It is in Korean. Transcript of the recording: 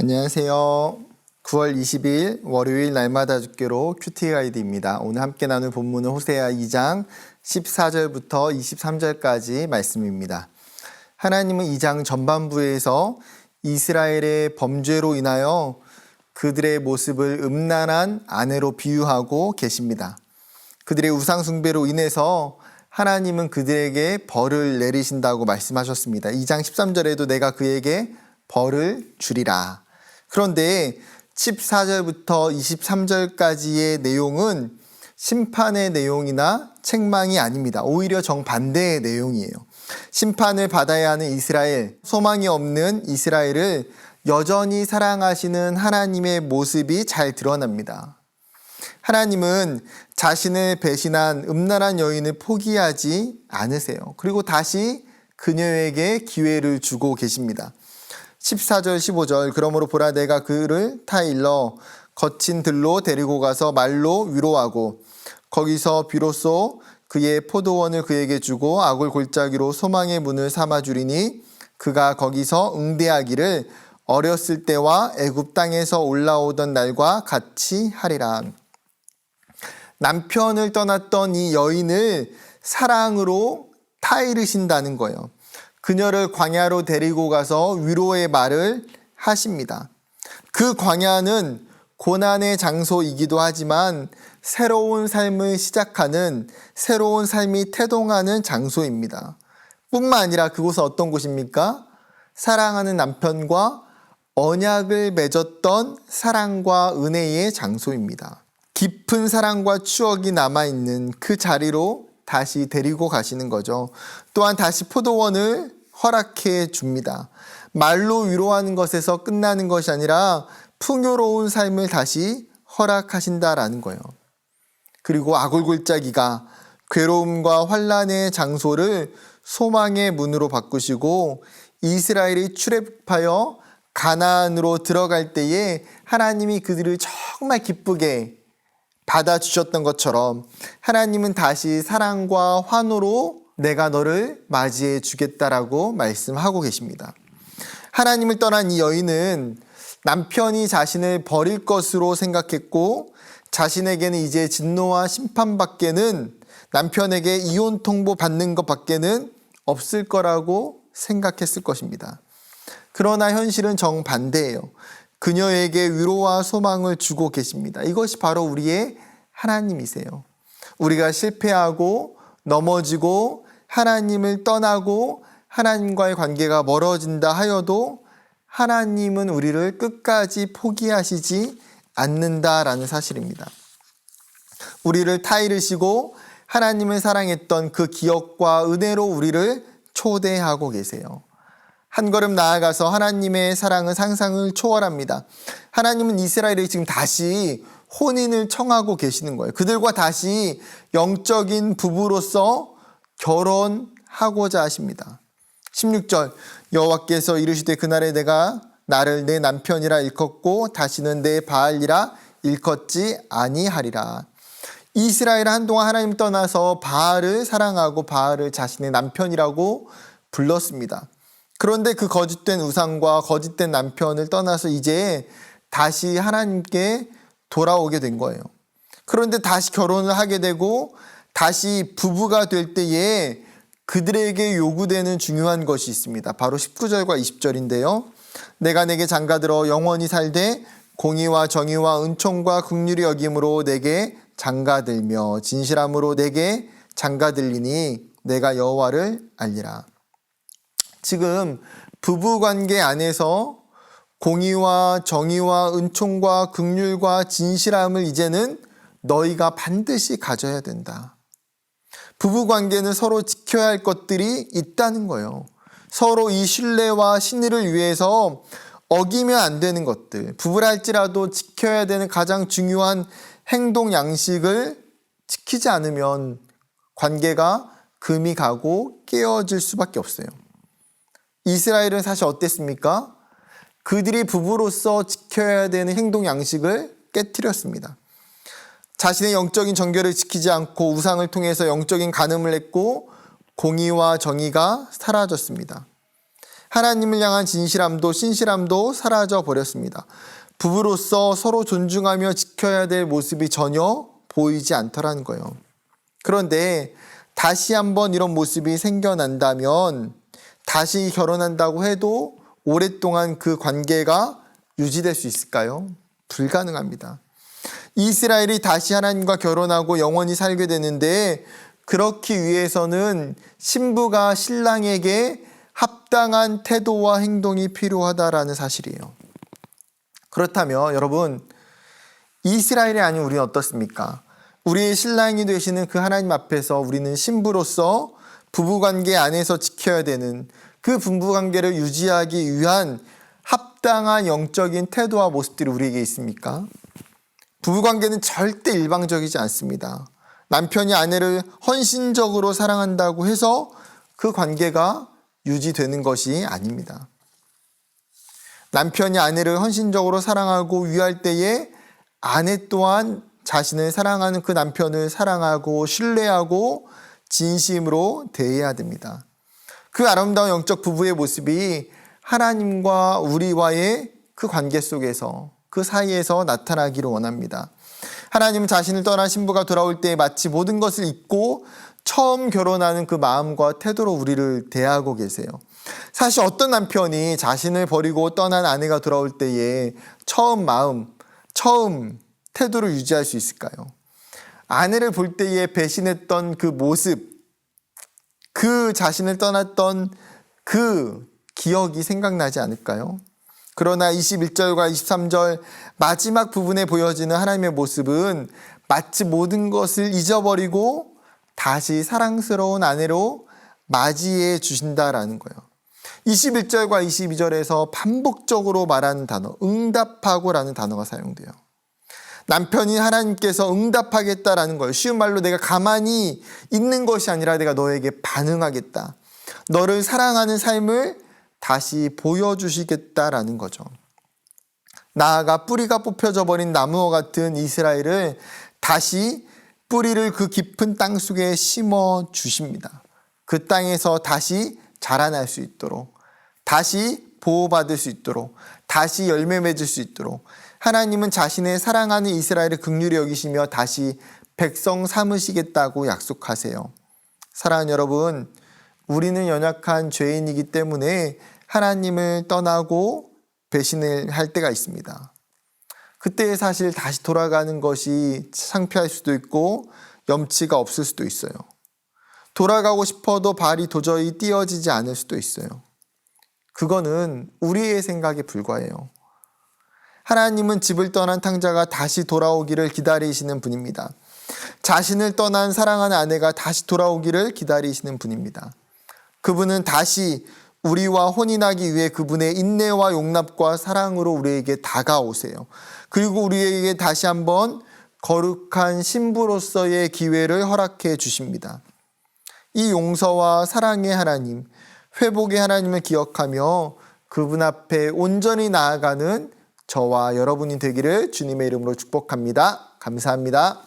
안녕하세요. 9월 20일 월요일 날마다 죽기로 큐티 가이드입니다. 오늘 함께 나눌 본문은 호세아 2장 14절부터 23절까지 말씀입니다. 하나님은 2장 전반부에서 이스라엘의 범죄로 인하여 그들의 모습을 음란한 아내로 비유하고 계십니다. 그들의 우상 숭배로 인해서 하나님은 그들에게 벌을 내리신다고 말씀하셨습니다. 2장 13절에도 내가 그에게 벌을 주리라. 그런데 14절부터 23절까지의 내용은 심판의 내용이나 책망이 아닙니다. 오히려 정반대의 내용이에요. 심판을 받아야 하는 이스라엘, 소망이 없는 이스라엘을 여전히 사랑하시는 하나님의 모습이 잘 드러납니다. 하나님은 자신을 배신한 음란한 여인을 포기하지 않으세요. 그리고 다시 그녀에게 기회를 주고 계십니다. 14절 15절 그러므로 보라 내가 그를 타일러 거친 들로 데리고 가서 말로 위로하고 거기서 비로소 그의 포도원을 그에게 주고 아굴 골짜기로 소망의 문을 삼아주리니 그가 거기서 응대하기를 어렸을 때와 애굽 땅에서 올라오던 날과 같이 하리라. 남편을 떠났던 이 여인을 사랑으로 타이르신다는 거예요. 그녀를 광야로 데리고 가서 위로의 말을 하십니다. 그 광야는 고난의 장소이기도 하지만 새로운 삶을 시작하는, 새로운 삶이 태동하는 장소입니다. 뿐만 아니라 그곳은 어떤 곳입니까? 사랑하는 남편과 언약을 맺었던 사랑과 은혜의 장소입니다. 깊은 사랑과 추억이 남아있는 그 자리로 다시 데리고 가시는 거죠. 또한 다시 포도원을 허락해 줍니다. 말로 위로하는 것에서 끝나는 것이 아니라 풍요로운 삶을 다시 허락하신다라는 거예요. 그리고 아굴 골짜기가 괴로움과 환난의 장소를 소망의 문으로 바꾸시고 이스라엘이 출애굽하여 가나안으로 들어갈 때에 하나님이 그들을 정말 기쁘게 받아주셨던 것처럼 하나님은 다시 사랑과 환호로 내가 너를 맞이해 주겠다라고 말씀하고 계십니다. 하나님을 떠난 이 여인은 남편이 자신을 버릴 것으로 생각했고 자신에게는 이제 진노와 심판밖에는 남편에게 이혼 통보 받는 것밖에는 없을 거라고 생각했을 것입니다. 그러나 현실은 정반대예요. 그녀에게 위로와 소망을 주고 계십니다. 이것이 바로 우리의 하나님이세요. 우리가 실패하고 넘어지고 하나님을 떠나고 하나님과의 관계가 멀어진다 하여도 하나님은 우리를 끝까지 포기하시지 않는다라는 사실입니다. 우리를 타이르시고 하나님을 사랑했던 그 기억과 은혜로 우리를 초대하고 계세요. 한 걸음 나아가서 하나님의 사랑은 상상을 초월합니다. 하나님은 이스라엘이 지금 다시 혼인을 청하고 계시는 거예요. 그들과 다시 영적인 부부로서 결혼하고자 하십니다. 16절 여호와께서 이르시되 그날에 내가 나를 내 남편이라 일컫고 다시는 내 바알이라 일컫지 아니하리라. 이스라엘은 한동안 하나님 떠나서 바알을 사랑하고 바알을 자신의 남편이라고 불렀습니다. 그런데 그 거짓된 우상과 거짓된 남편을 떠나서 이제 다시 하나님께 돌아오게 된 거예요. 그런데 다시 결혼을 하게 되고 다시 부부가 될 때에 그들에게 요구되는 중요한 것이 있습니다. 바로 19절과 20절인데요. 내가 내게 장가들어 영원히 살되 공의와 정의와 은총과 긍휼히 여김으로 내게 장가들며 진실함으로 내게 장가들리니 내가 여호와를 알리라. 지금 부부관계 안에서 공의와 정의와 은총과 긍휼과 진실함을 이제는 너희가 반드시 가져야 된다. 부부관계는 서로 지켜야 할 것들이 있다는 거예요. 서로 이 신뢰와 신의를 위해서 어기면 안 되는 것들, 부부라 할지라도 지켜야 되는 가장 중요한 행동 양식을 지키지 않으면 관계가 금이 가고 깨어질 수밖에 없어요. 이스라엘은 사실 어땠습니까? 그들이 부부로서 지켜야 되는 행동 양식을 깨트렸습니다. 자신의 영적인 정결을 지키지 않고 우상을 통해서 영적인 간음을 했고 공의와 정의가 사라졌습니다. 하나님을 향한 진실함도 신실함도 사라져 버렸습니다. 부부로서 서로 존중하며 지켜야 될 모습이 전혀 보이지 않더라는 거예요. 그런데 다시 한번 이런 모습이 생겨난다면 다시 결혼한다고 해도 오랫동안 그 관계가 유지될 수 있을까요? 불가능합니다. 이스라엘이 다시 하나님과 결혼하고 영원히 살게 되는데 그렇기 위해서는 신부가 신랑에게 합당한 태도와 행동이 필요하다라는 사실이에요. 그렇다면 여러분, 이스라엘이 아닌 우리는 어떻습니까? 우리의 신랑이 되시는 그 하나님 앞에서 우리는 신부로서 부부관계 안에서 지켜야 되는 그 부부관계를 유지하기 위한 합당한 영적인 태도와 모습들이 우리에게 있습니까? 부부관계는 절대 일방적이지 않습니다. 남편이 아내를 헌신적으로 사랑한다고 해서 그 관계가 유지되는 것이 아닙니다. 남편이 아내를 헌신적으로 사랑하고 위할 때에 아내 또한 자신을 사랑하는 그 남편을 사랑하고 신뢰하고 진심으로 대해야 됩니다. 그 아름다운 영적 부부의 모습이 하나님과 우리와의 그 관계 속에서 그 사이에서 나타나기를 원합니다. 하나님은 자신을 떠난 신부가 돌아올 때 마치 모든 것을 잊고 처음 결혼하는 그 마음과 태도로 우리를 대하고 계세요. 사실 어떤 남편이 자신을 버리고 떠난 아내가 돌아올 때에 처음 마음, 처음 태도를 유지할 수 있을까요? 아내를 볼 때에 배신했던 그 모습, 그 자신을 떠났던 그 기억이 생각나지 않을까요? 그러나 21절과 23절 마지막 부분에 보여지는 하나님의 모습은 마치 모든 것을 잊어버리고 다시 사랑스러운 아내로 맞이해 주신다라는 거예요. 21절과 22절에서 반복적으로 말하는 단어, 응답하고라는 단어가 사용돼요. 남편이 하나님께서 응답하겠다라는 거예요. 쉬운 말로 내가 가만히 있는 것이 아니라 내가 너에게 반응하겠다. 너를 사랑하는 삶을 다시 보여주시겠다라는 거죠. 나아가 뿌리가 뽑혀져 버린 나무와 같은 이스라엘을 다시 뿌리를 그 깊은 땅 속에 심어 주십니다. 그 땅에서 다시 자라날 수 있도록, 다시 보호받을 수 있도록, 다시 열매 맺을 수 있도록 하나님은 자신의 사랑하는 이스라엘을 긍휼히 여기시며 다시 백성 삼으시겠다고 약속하세요. 사랑하는 여러분, 우리는 연약한 죄인이기 때문에 하나님을 떠나고 배신을 할 때가 있습니다. 그때 사실 다시 돌아가는 것이 창피할 수도 있고 염치가 없을 수도 있어요. 돌아가고 싶어도 발이 도저히 띄어지지 않을 수도 있어요. 그거는 우리의 생각에 불과해요. 하나님은 집을 떠난 탕자가 다시 돌아오기를 기다리시는 분입니다. 자신을 떠난 사랑하는 아내가 다시 돌아오기를 기다리시는 분입니다. 그분은 다시 우리와 혼인하기 위해 그분의 인내와 용납과 사랑으로 우리에게 다가오세요. 그리고 우리에게 다시 한번 거룩한 신부로서의 기회를 허락해 주십니다. 이 용서와 사랑의 하나님, 회복의 하나님을 기억하며 그분 앞에 온전히 나아가는 저와 여러분이 되기를 주님의 이름으로 축복합니다. 감사합니다.